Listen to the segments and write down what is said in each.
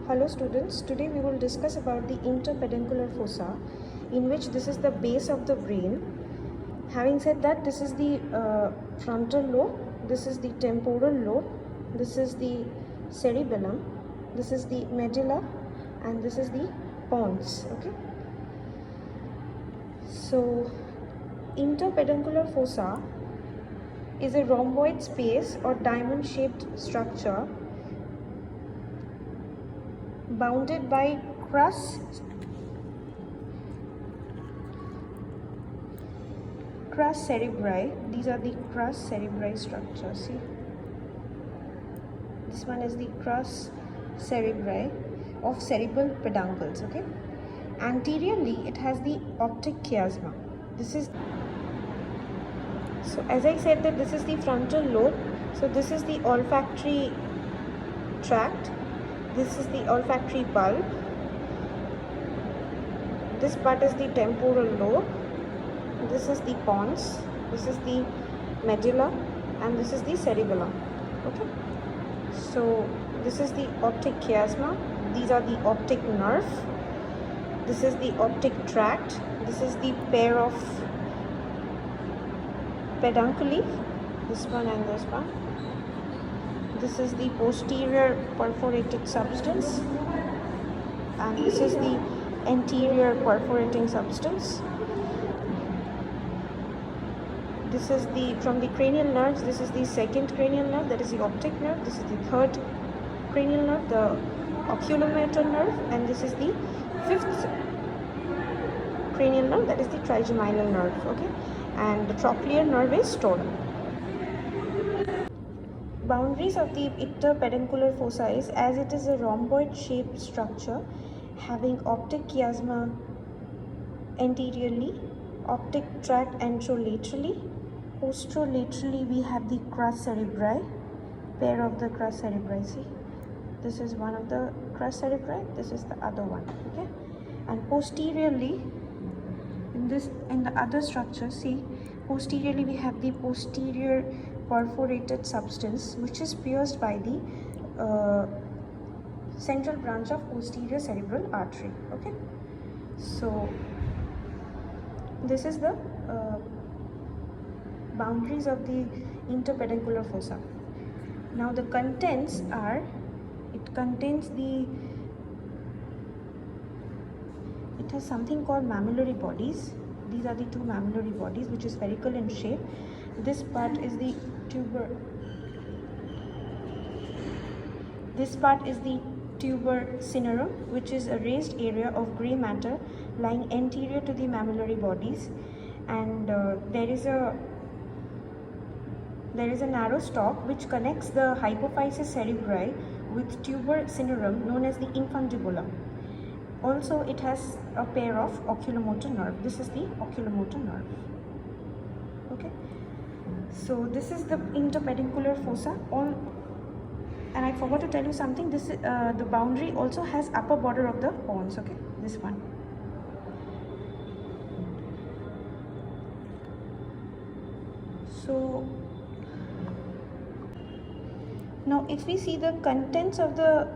Hello students, today we will discuss about the interpeduncular fossa, in which this is the base of the brain. Having said that, this is the frontal lobe, this is the temporal lobe, this is the cerebellum, this is the medulla, and this is the pons. Okay. So interpeduncular fossa is a rhomboid space or diamond-shaped structure bounded by crus cerebri. These are the crus cerebri structures. See, this one is the crus cerebri of cerebral peduncles. Okay, anteriorly it has the optic chiasma. This is, so as I said that this is the frontal lobe, so this is the olfactory tract, this is the olfactory bulb, this part is the temporal lobe, this is the pons, this is the medulla, and this is the cerebellum. Okay, so this is the optic chiasma, these are the optic nerve, this is the optic tract, this is the pair of pedunculi, this one and this one. This is the posterior perforated substance, and this is the anterior perforating substance. This is the, from the cranial nerves, this is the second cranial nerve, that is the optic nerve. This is the third cranial nerve, the oculomotor nerve, and this is the fifth cranial nerve, that is the trigeminal nerve. Okay, and the trochlear nerve is stored. Boundaries of the interpeduncular fossa is, as it is a rhomboid shaped structure having optic chiasma anteriorly, optic tract anterolaterally, posterolaterally we have the crus cerebri, pair of the crus cerebri. See, this is one of the crus cerebri, this is the other one. Okay, and posteriorly in the other structure, see, posteriorly we have the posterior perforated substance which is pierced by the central branch of posterior cerebral artery. Okay, so this is the boundaries of the interpeduncular fossa. Now the contents are, it has something called mammillary bodies. These are the two mammillary bodies which is spherical in shape. This part is the tuber, this part is the tuber cinerum, which is a raised area of grey matter lying anterior to the mammillary bodies, and there is a narrow stalk which connects the hypophysis cerebri with tuber cinerum known as the infundibulum. Also it has a pair of oculomotor nerve. This is the oculomotor nerve. Okay, so this is the interpeduncular fossa. And I forgot to tell you something, this is the boundary also has upper border of the pons. Okay, this one. So now if we see the contents of the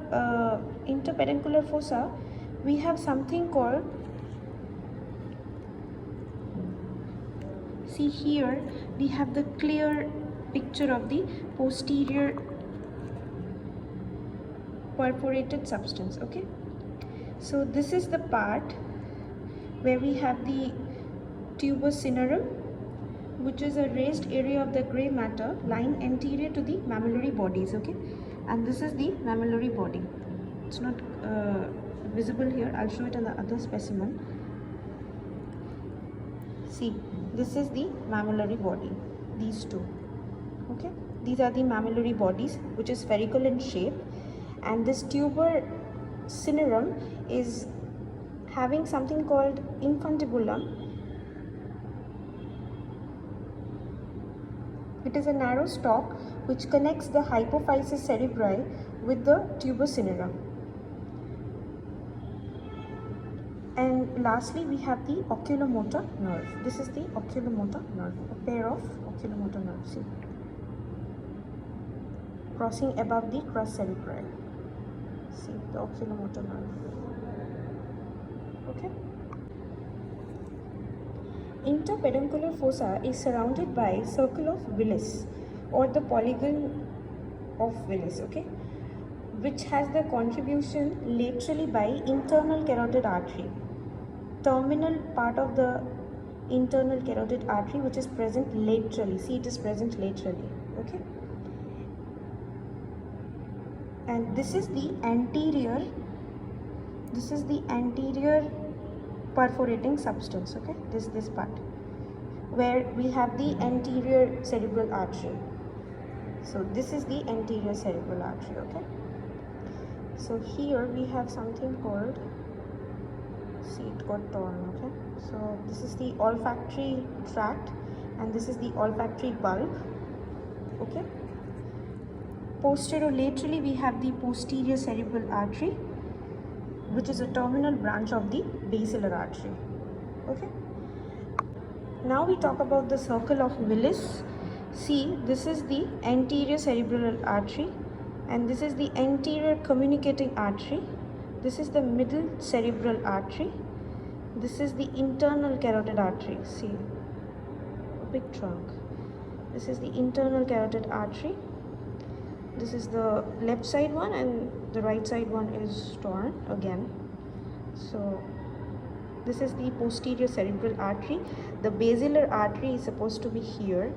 interpeduncular fossa, we have something called, see here we have the clear picture of the posterior perforated substance. Okay, so this is the part where we have the tuber cinerum, which is a raised area of the grey matter lying anterior to the mammillary bodies. Okay, and this is the mammillary body. It's not visible here, I'll show it on the other specimen. See, this is the mammillary body, these two. Okay, these are the mammillary bodies which is spherical in shape, and this tuber cinerum is having something called infundibulum. It is a narrow stalk which connects the hypophysis cerebri with the tuber cinerum. And lastly we have the oculomotor nerve. This is the oculomotor nerve, a pair of oculomotor nerves. See, crossing above the crus cerebri. See, the oculomotor nerve. Okay. Interpeduncular fossa is surrounded by circle of Willis or the polygon of Willis, okay, which has the contribution laterally by internal carotid artery. Terminal part of the internal carotid artery which is present laterally. See, it is present laterally, okay. And this is the anterior perforating substance, okay, this part where we have the anterior cerebral artery. So this is the anterior cerebral artery, okay. So here we have something called, see, it got torn, okay. So this is the olfactory tract and this is the olfactory bulb, okay. Posterolaterally we have the posterior cerebral artery, which is a terminal branch of the basilar artery, okay. Now we talk about the circle of Willis. See, this is the anterior cerebral artery and this is the anterior communicating artery. This is the middle cerebral artery. This is the internal carotid artery. See, a big trunk. This is the internal carotid artery. This is the left side one and the right side one is torn again. So this is the posterior cerebral artery. The basilar artery is supposed to be here